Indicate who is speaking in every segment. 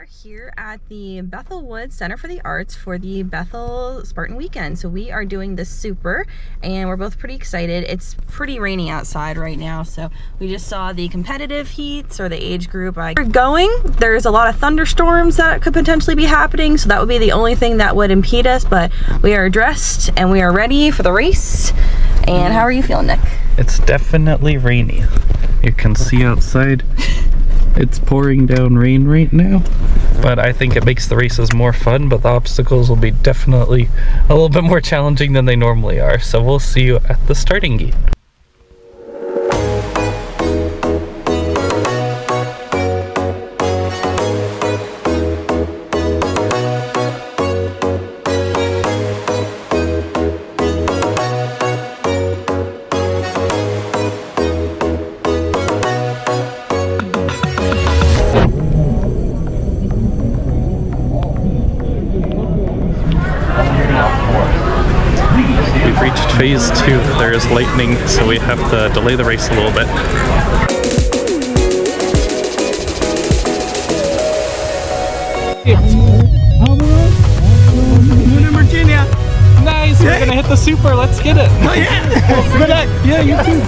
Speaker 1: are here at the Bethel Woods Center for the Arts for the Bethel Spartan weekend. So we are doing the Super and we're both pretty excited. It's pretty rainy outside right now, so we just saw the competitive heats or the age group. We're going. There's a lot of thunderstorms that could potentially be happening, so that would be the only thing that would impede us, but we are dressed and we are ready for the race. And how are you feeling, Nick?
Speaker 2: It's definitely rainy. You can see outside. It's pouring down rain right now, but I think it makes the races more fun, but the obstacles will be definitely a little bit more challenging than they normally are. So we'll see you at the starting gate. We've reached phase 2. There is lightning, so we have to delay the race a little bit. Virginia. Nice. We're gonna hit the Super. Let's get it. Oh yeah. Good luck. Yeah, you too.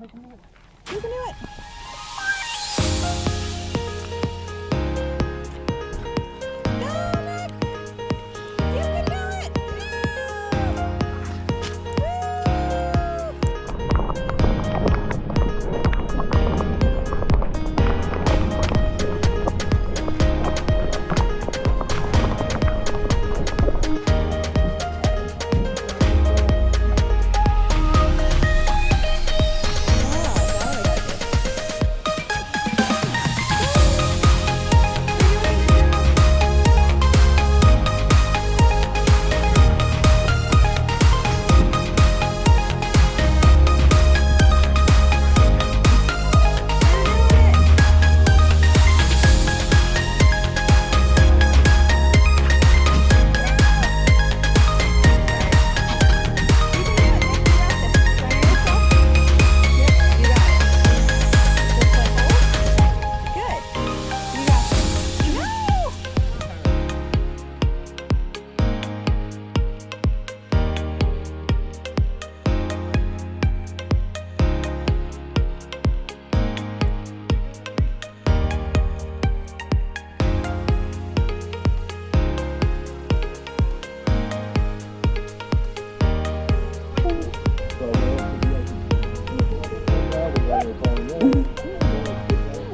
Speaker 1: We can do it. We can do it.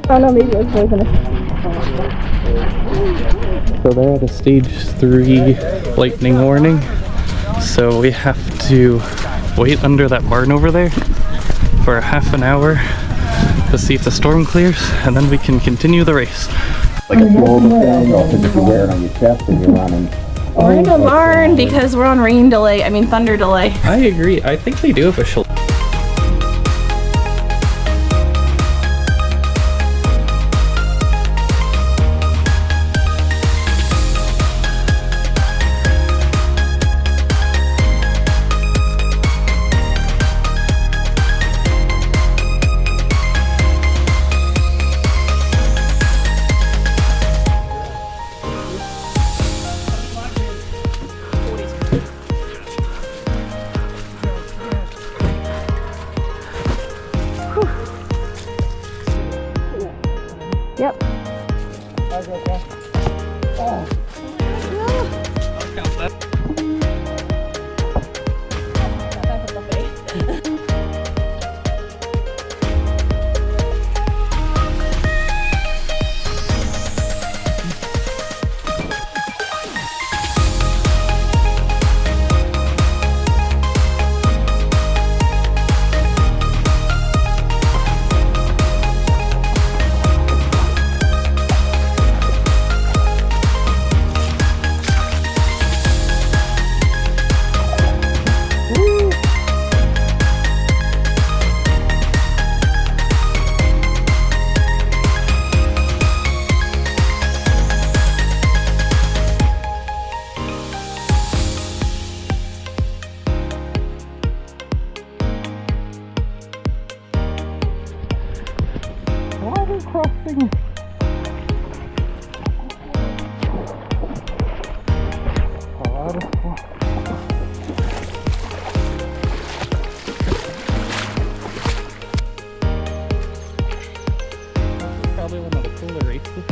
Speaker 1: Oh no, maybe it was poisonous.
Speaker 2: So they're at a stage 3 lightning warning. So we have to wait under that barn over there for half an hour to see if the storm clears, and then we can continue the race.
Speaker 3: Like a shoulder thing, or if you wear it on your chest and you're running.
Speaker 1: We're in a barn because we're on rain delay, thunder delay.
Speaker 2: I agree. I think they do have a shoulder.
Speaker 1: Yep.
Speaker 2: Crossing. Probably one of the cooler races.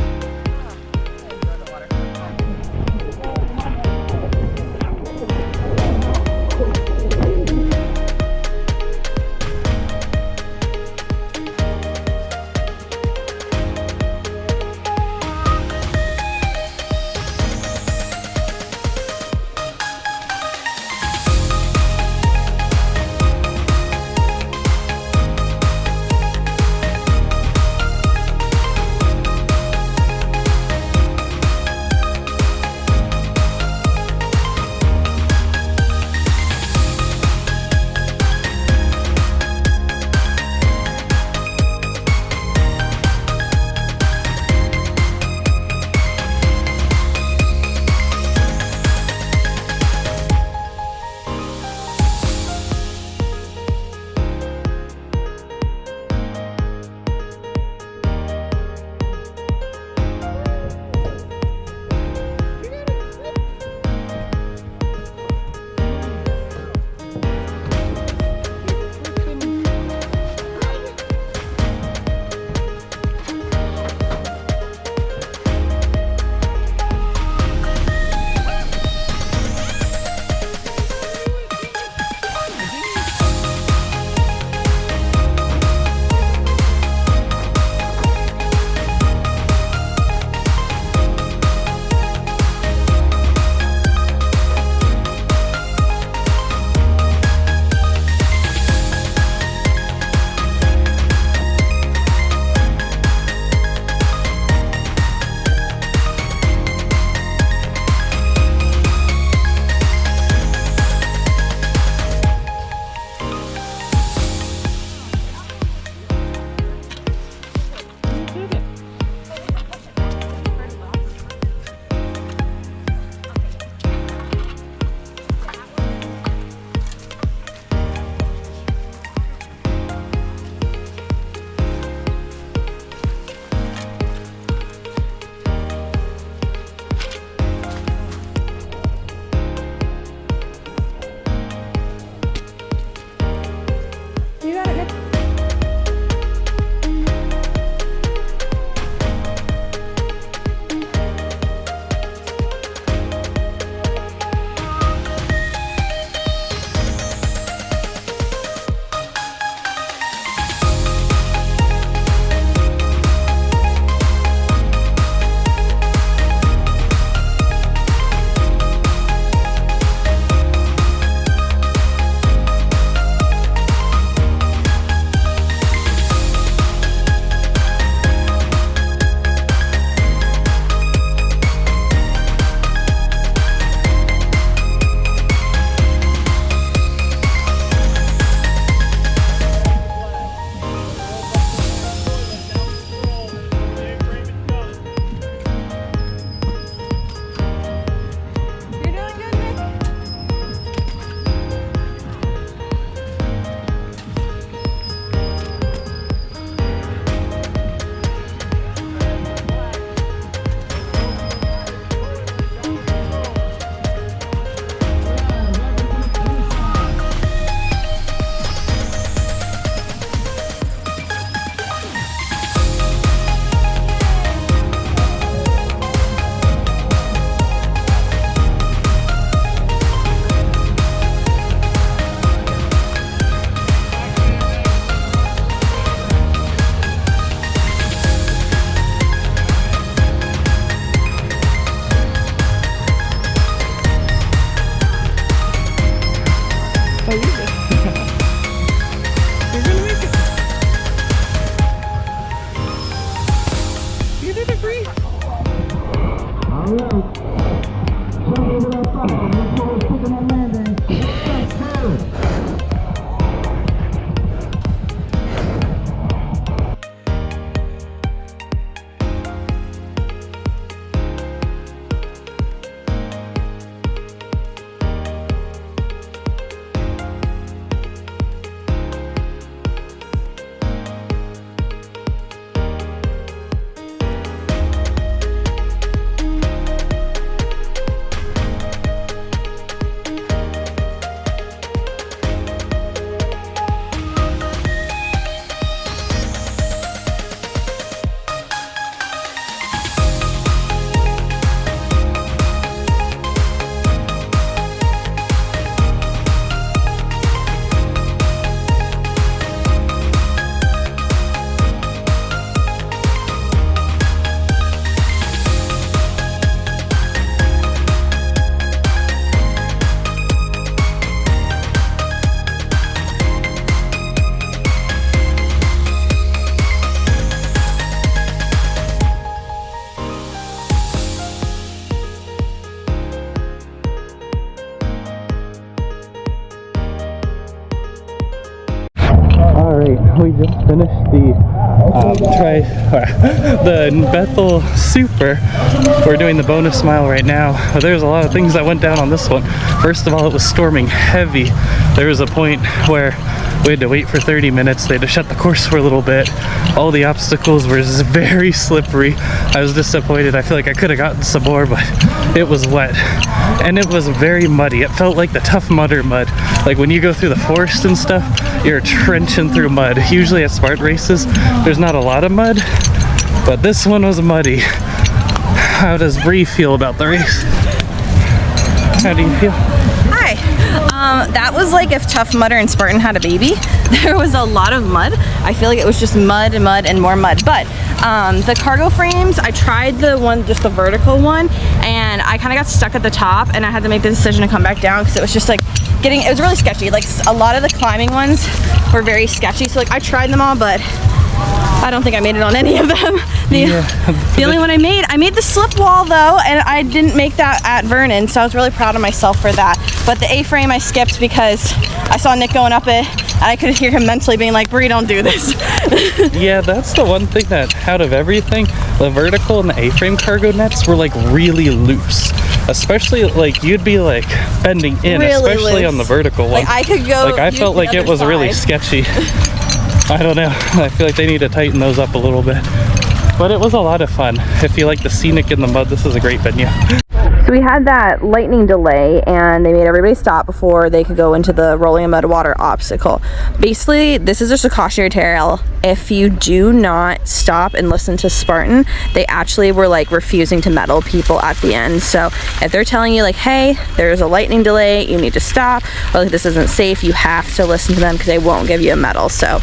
Speaker 2: we just finished the Bethel Super. We're doing the bonus mile right now. But there's a lot of things that went down on this one. First of all, it was storming heavy. There was a point where we had to wait for 30 minutes. They had to shut the course for a little bit. All the obstacles were very slippery. I was disappointed. I feel like I could have gotten some more, but it was wet. And it was very muddy. It felt like the Tough Mudder mud. Like when you go through the forest and stuff, you're trenching through mud. Usually at Spartan races, there's not a lot of mud, but this one was muddy. How does Bre feel about the race? How do you feel?
Speaker 1: Hi. That was like if Tough Mudder and Spartan had a baby. There was a lot of mud. I feel like it was just mud and mud and more mud. But the cargo frames, I tried the one, just the vertical one, and I kind of got stuck at the top, and I had to make the decision to come back down because it was just like it was really sketchy. Like a lot of the climbing ones were very sketchy. So like I tried them all, but I don't think I made it on any of them. The only one I made the slip wall though, and I didn't make that at Vernon, so I was really proud of myself for that. But the A-frame I skipped because I saw Nick going up it, and I could hear him mentally being like, Bre, don't do this.
Speaker 2: Yeah, that's the one thing that out of everything, the vertical and the A-frame cargo nets were like really loose. Especially like you'd be like bending in, really especially loose. On the vertical one.
Speaker 1: Like I could go.
Speaker 2: Like I felt like it was side. Really sketchy. I don't know. I feel like they need to tighten those up a little bit. But it was a lot of fun. If you like the scenic in the mud, this is a great venue.
Speaker 1: So we had that lightning delay, and they made everybody stop before they could go into the rolling in mud water obstacle. Basically, this is just a cautionary tale. If you do not stop and listen to Spartan, they actually were like refusing to medal people at the end. So if they're telling you like, hey, there's a lightning delay, you need to stop, or like this isn't safe, you have to listen to them because they won't give you a medal. So